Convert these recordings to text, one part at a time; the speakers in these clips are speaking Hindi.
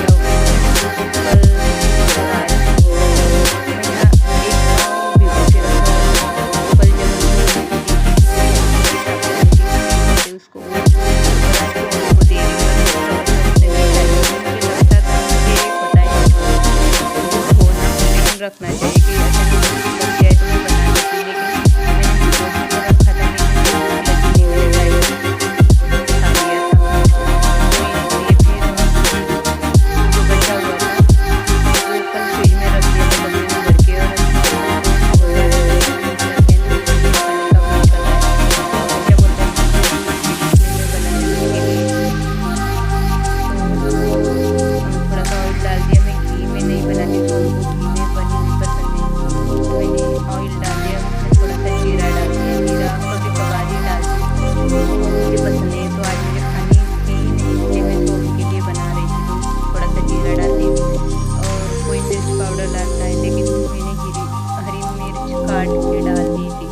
ज़्यादा हो गया था। कल और आज मैं ना एक पाव भिगो के रखा था। कल जब मैंने उसको और आज सोनू को दे रही हूँ। उसने नहीं खाई। मुझे लगता था, मुझे पता ही नहीं छोड़ना लेकिन रखना चाहिए कि अचानक लग जाए तो मैं बना लेती, लेकिन मैंने फ्रोजन में रखा था लेकिन लगी नहीं मेरे ड्राई खा लिया था। तो इसलिए फिर जो बचा हुआ था वो कल फ्रिज में रख दिया था कपड़े में भर के। और थोड़ा सा ऑयल डाल दिया। मैं घी में नहीं बनाती तो उनको घी में बनी हुई पसंद नहीं, तो मैंने ऑयल डाल दिया। उसमें थोड़ा सा जीरा डाल दिया। जीरा कभी कभार ही डालती हूँ, मुझे पसंद है। तो आज मुझे खानी थी इसलिए मैं सोम के लिए बना रही थी, तो थोड़ा सा जीरा डाल दी। और कोई मिर्च पाउडर डालता है लेकिन मैंने हरी मिर्च काट के डाल दी थी।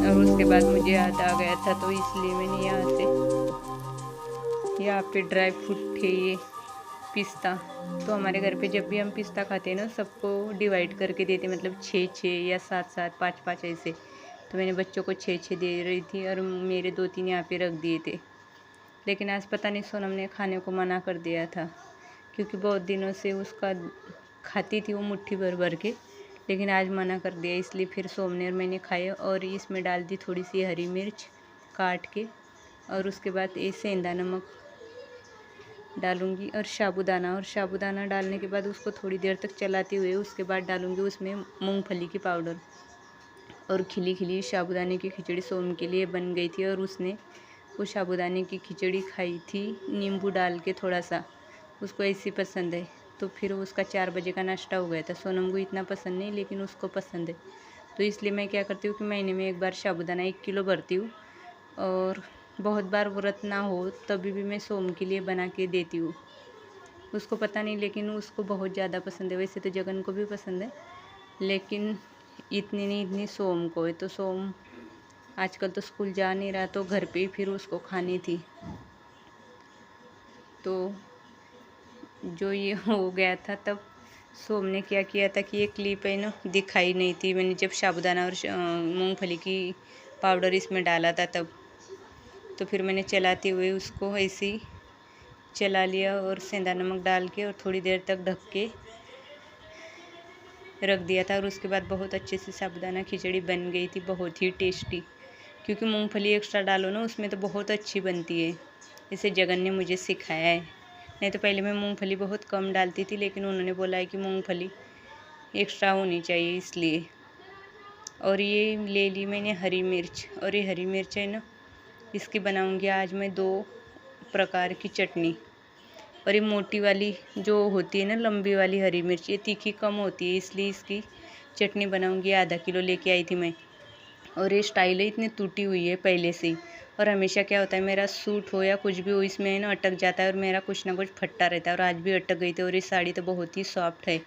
और उसके बाद मुझे याद आ गया था तो इसलिए मैंने यहाँ पे ड्राई फ्रूट थे ये पिस्ता। तो हमारे घर पे जब भी हम पिस्ता खाते हैं ना सबको डिवाइड करके देते, मतलब 6-6 या 7-7, 5-5 ऐसे। तो मैंने बच्चों को 6-6 दे रही थी और मेरे 2-3 यहाँ पे रख दिए थे। लेकिन आज पता नहीं सोनम ने खाने को मना कर दिया था, क्योंकि बहुत दिनों से उसका खाती थी वो मुट्ठी भर भर के, लेकिन आज मना कर दिया। इसलिए फिर सोमने और मैंने खाए। और इसमें डाल दी थोड़ी सी हरी मिर्च काट के। और उसके बाद ये सेंधा नमक डालूंगी और साबूदाना डालने के बाद उसको थोड़ी देर तक चलाते हुए उसके बाद डालूंगी उसमें मूंगफली की पाउडर। और खिली खिली साबूदाने की खिचड़ी सोम के लिए बन गई थी। और उसने वो साबूदाने की खिचड़ी खाई थी नींबू डाल के थोड़ा सा, उसको ऐसी पसंद है। तो फिर उसका 4 बजे का नाश्ता हो गया था। सोनम को इतना पसंद नहीं लेकिन उसको पसंद है, तो इसलिए मैं क्या करती हूँ कि महीने में एक बार साबूदाना 1 किलो भरती हूँ। और बहुत बार व्रत ना हो तभी भी मैं सोम के लिए बना के देती हूँ। उसको पता नहीं लेकिन उसको बहुत ज़्यादा पसंद है। वैसे तो जगन को भी पसंद है लेकिन इतनी नहीं इतनी सोम को है। तो सोम आजकल तो स्कूल जा नहीं रहा तो घर पे ही फिर उसको खानी थी। तो जो ये हो गया था तब सोम ने क्या किया था कि ये क्लिप है ना दिखाई नहीं थी। मैंने जब साबूदाना और मूंगफली की पाउडर इसमें डाला था तब, तो फिर मैंने चलाते हुए उसको ऐसे ही चला लिया और सेंधा नमक डाल के और थोड़ी देर तक ढक के रख दिया था। और उसके बाद बहुत अच्छे से साबूदाना खिचड़ी बन गई थी, बहुत ही टेस्टी। क्योंकि मूंगफली एक्स्ट्रा डालो ना उसमें तो बहुत अच्छी बनती है। इसे जगन ने मुझे सिखाया है। नहीं तो पहले मैं मूंगफली बहुत कम डालती थी, लेकिन उन्होंने बोला है कि मूंगफली एक्स्ट्रा होनी चाहिए इसलिए। और ये ले ली मैंने हरी मिर्च, और ये हरी मिर्च है ना इसकी बनाऊंगी आज मैं 2 प्रकार की चटनी। और ये मोटी वाली जो होती है ना लंबी वाली हरी मिर्च, ये तीखी कम होती है इसलिए इसकी चटनी बनाऊंगी। आधा किलो लेके आई थी मैं। और ये स्टाइल है इतनी टूटी हुई है पहले से ही। और हमेशा क्या होता है मेरा सूट हो या कुछ भी हो इसमें ना अटक जाता है और मेरा कुछ ना कुछ फटता रहता है। और आज भी अटक गई थी। और ये साड़ी तो बहुत ही सॉफ्ट है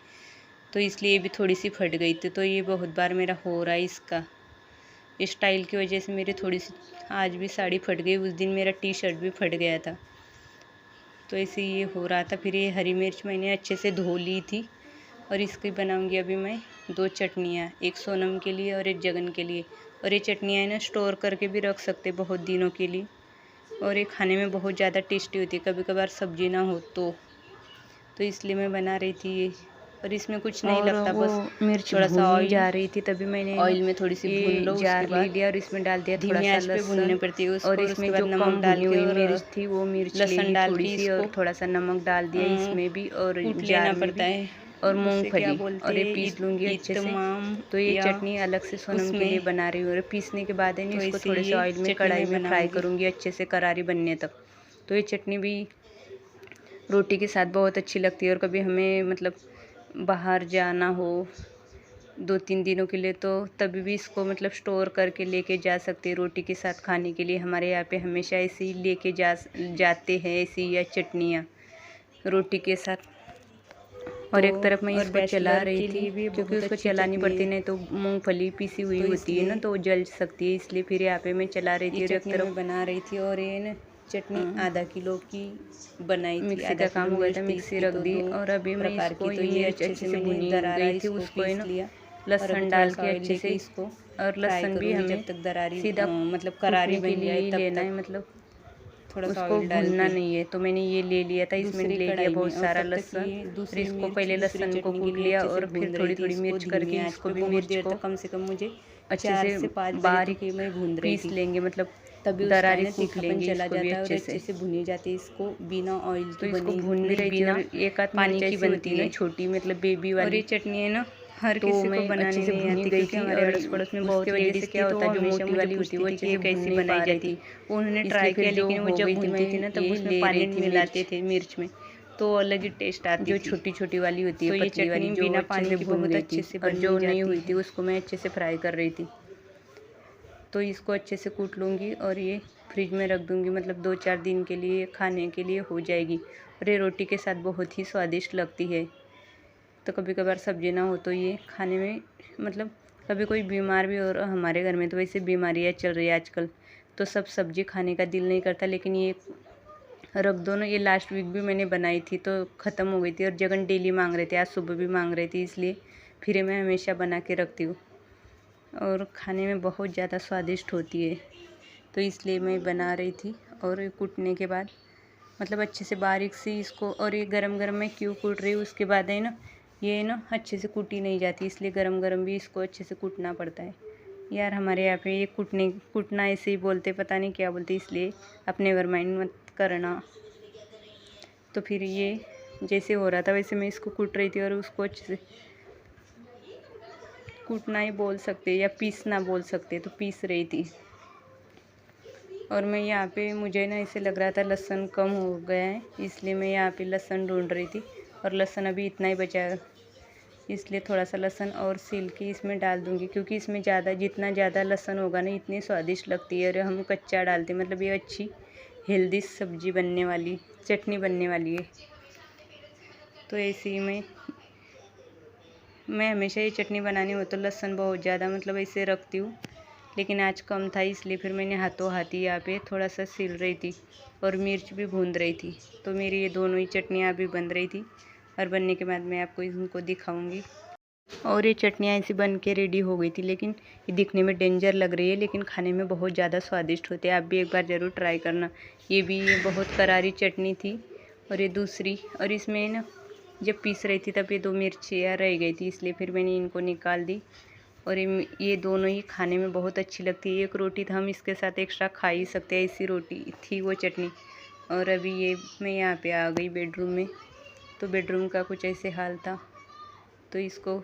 तो इसलिए ये भी थोड़ी सी फट गई थी। तो ये बहुत बार मेरा हो रहा है इसका स्टाइल की वजह से मेरी थोड़ी सी आज भी साड़ी फट गई। उस दिन मेरा टी-शर्ट भी फट गया था तो ऐसे ये हो रहा था। फिर ये हरी मिर्च मैंने अच्छे से धो ली थी। और इसकी बनाऊंगी अभी मैं 2 चटनियाँ, एक सोनम के लिए और एक जगन के लिए। और ये चटनियाँ है ना स्टोर करके भी रख सकते बहुत दिनों के लिए। और ये खाने में बहुत ज़्यादा टेस्टी होती है, कभी कभार सब्जी ना हो तो इसलिए मैं बना रही थी ये। और इसमें कुछ नहीं लगता, बस मिर्च थोड़ा सा ऑयल जा रही थी तभी मैंने ऑयल में थोड़ी सी भून लो जार ले लिया। और इसमें डाल दिया थोड़ा सा लहसुन भूनने पड़ती है और इसमें जो नमक डाली हुई मिर्च थी वो मिर्च लहसुन डाल दी और थोड़ा सा नमक डाल दिया इसमें भी। और लेना पड़ता है और मूंगफली और ये पीस लूँगी अच्छे से। तो ये चटनी अलग से सोनम के लिए बना रही हूँ। और पीसने के बाद है इसको थोड़े से ऑयल में कढ़ाई में फ्राई करूँगी अच्छे से करारी बनने तक। तो ये चटनी भी रोटी के साथ बहुत अच्छी लगती है। और कभी हमें मतलब बाहर जाना हो 2-3 दिनों के लिए तो तभी भी इसको मतलब स्टोर करके लेके जा सकते हैं रोटी के साथ खाने के लिए। हमारे यहाँ पे हमेशा ऐसे ही लेके जाते हैं ऐसी या चटनियाँ रोटी के साथ। और एक तरफ मैं इसको चला रही थी क्योंकि उसको चलानी पड़ती, नहीं तो मूंगफली पीसी हुई होती है ना तो वो जल सकती है, इसलिए फिर यहाँ पे मैं चला रही थी और एक तरफ बना रही थी। और ये ना चटनी आधा किलो की बनाई थी, मिक्सी का काम हो गया था, मिक्सी रख दी। और अभी मैं इसको ये मिर्च अच्छे से भुनी गई थी, उसको है ना लहसुन डाल के अच्छे से इसको, और लहसुन भी हमें जब तक दरारी सीधा मतलब करारी के बन लिए जाए ही तब लेना तक है, मतलब थोड़ा सा उसको ऑयल डाल भूनना के नहीं है। तो मैंने ये ले लिया था, इसमें ले लिया बहुत सारा लहसुन। फिर इसको पहले लहसुन को कूट लिया और फिर थोड़ी थोड़ी मिर्च करके इसको भी मिर्च को कम से कम मुझे अच्छे से 4 से 5 बारीक बजे तक मैं भून रही पीस थी, लेंगे, मतलब तभी उसका दरारी ना कूट तीखापन लेंगे चला इसको भी जाता है और अच्छे अच्छे से। से भुनी जाती है। इसको बिना ऑयल तो की इसको बनी भून भी नहीं, रही थी। बिना और एक आध पानी मिर्च की ऐसी होती बनती है ना है। छोटी, मतलब बेबी और वाली, ये चटनी है ना हर तो किसी को मैं बनाने अच्छे से नहीं भुनी आती, गई क्योंकि थी। हमारे और अड़ोस पड़ोस में उसकी बहुत वजह से लेडीज़ क्या थी, तो होता वो है, जो हमेशा मोटी मुझे वाली होती पूछती है वो थी अच्छे कि से ये भून कैसी नहीं बनाई पा रही जाती। थी, उन्होंने इसलिए ट्राई फिर किया, जो लेकिन वो हो जब गई थी मैं भूनती थी ना तब ये उसमें ले पानी रही थी मिलाते मिर्च, थे मिर्च में, तो अलग ही टेस्ट आती जो थी। छोटी छोटी वाली होती है, तो ये पतली वाली, चटनी जो बिना अच्छे पानी से की भून बहुत गई अच्छे थी। से और बन जो भी नहीं जाती हुई थी है। उसको मैं अच्छे से फ्राई कर रही थी। तो इसको अच्छे से कूट लूँगी और ये फ्रिज में रख दूँगी, मतलब 2-4 दिन के लिए खाने के लिए हो जाएगी। और ये रोटी के साथ बहुत ही स्वादिष्ट लगती है। तो कभी कभार सब्जी ना हो तो ये खाने में, मतलब कभी कोई बीमार भी, और हमारे घर में तो वैसे बीमारियाँ चल रही है आजकल, तो सब सब्जी खाने का दिल नहीं करता, लेकिन ये रख दो ना। ये लास्ट वीक भी मैंने बनाई थी तो ख़त्म हो गई थी, और जगन डेली मांग रहे थे, आज सुबह भी मांग रही थी, इसलिए फिर मैं हमेशा बना के रखती हूँ। और खाने में बहुत ज़्यादा स्वादिष्ट होती है, तो इसलिए मैं बना रही थी। और ये कूटने के बाद, मतलब अच्छे से बारीक सी इसको, और ये गरम गरम मैं क्यों कूट रही हूँ, उसके बाद है ना ये ना अच्छे से कूटी नहीं जाती, इसलिए गरम गरम भी इसको अच्छे से कूटना पड़ता है। यार हमारे यहाँ पे ये कूटना ऐसे ही बोलते, पता नहीं क्या बोलते, इसलिए अपने ओवर माइंड मत करना। तो फिर ये जैसे हो रहा था वैसे मैं इसको कूट रही थी, और उसको अच्छे से कूटना ही बोल सकते या पीसना बोल सकते, तो पीस रही थी। और मैं यहाँ पे, मुझे ना ऐसे लग रहा था लहसुन कम हो गया है, इसलिए मैं यहाँ पे लहसुन ढूंढ रही थी, और लहसुन अभी इतना ही बचा है, इसलिए थोड़ा सा लहसुन और सील के इसमें डाल दूँगी, क्योंकि इसमें जितना ज़्यादा लहसुन होगा ना इतनी स्वादिष्ट लगती है। और हम कच्चा डालते हैं, मतलब ये अच्छी हेल्दी सब्जी बनने वाली, चटनी बनने वाली है। तो ऐसे ही मैं हमेशा ये चटनी बनानी हो तो लहसुन बहुत ज़्यादा, मतलब ऐसे रखती हूँ, लेकिन आज कम था, इसलिए फिर मैंने हाथों हाथ ही यहाँ पे थोड़ा सा सील रही थी, और मिर्च भी भून रही थी। तो मेरी ये दोनों ही चटनियाँ अभी बन रही थी, और बनने के बाद मैं आपको इनको दिखाऊंगी। और ये चटनियाँ ऐसी बन के रेडी हो गई थी, लेकिन ये दिखने में डेंजर लग रही है, लेकिन खाने में बहुत ज़्यादा स्वादिष्ट होते हैं। आप भी एक बार ज़रूर ट्राई करना। ये बहुत करारी चटनी थी, और ये दूसरी, और इसमें ना जब पीस रही थी तब ये 2 मिर्चियाँ रह गई थी, इसलिए फिर मैंने इनको निकाल दी। और ये दोनों ही खाने में बहुत अच्छी लगती है। एक रोटी तो हम इसके साथ एक्स्ट्रा खा ही सकते हैं, ऐसी रोटी थी वो चटनी। और अभी ये मैं यहाँ पे आ गई बेडरूम में, तो बेडरूम का कुछ ऐसे हाल था। तो इसको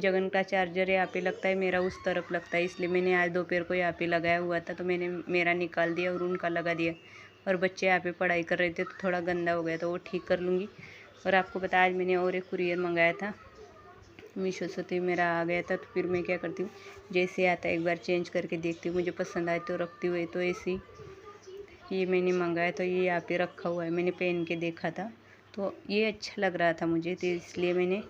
जगन का चार्जर यहाँ पे लगता है, मेरा उस तरफ लगता है, इसलिए मैंने आज दोपहर को यहाँ पे लगाया हुआ था, तो मैंने मेरा निकाल दिया और उनका लगा दिया। और बच्चे यहाँ पे पढ़ाई कर रहे थे तो थोड़ा गंदा हो गया, तो वो ठीक कर लूँगी। और आपको पता, आज मैंने और एक कुरियर मंगाया था मीशो से, तो मेरा आ गया था। तो फिर मैं क्या करती हूँ, जैसे आता है एक बार चेंज करके देखती हूँ, मुझे पसंद आए तो रखती हुई। तो ऐसे ये मैंने मंगाया, तो ये यहाँ पे रखा हुआ है, मैंने पहन के देखा था तो ये अच्छा लग रहा था मुझे, तो इसलिए मैंने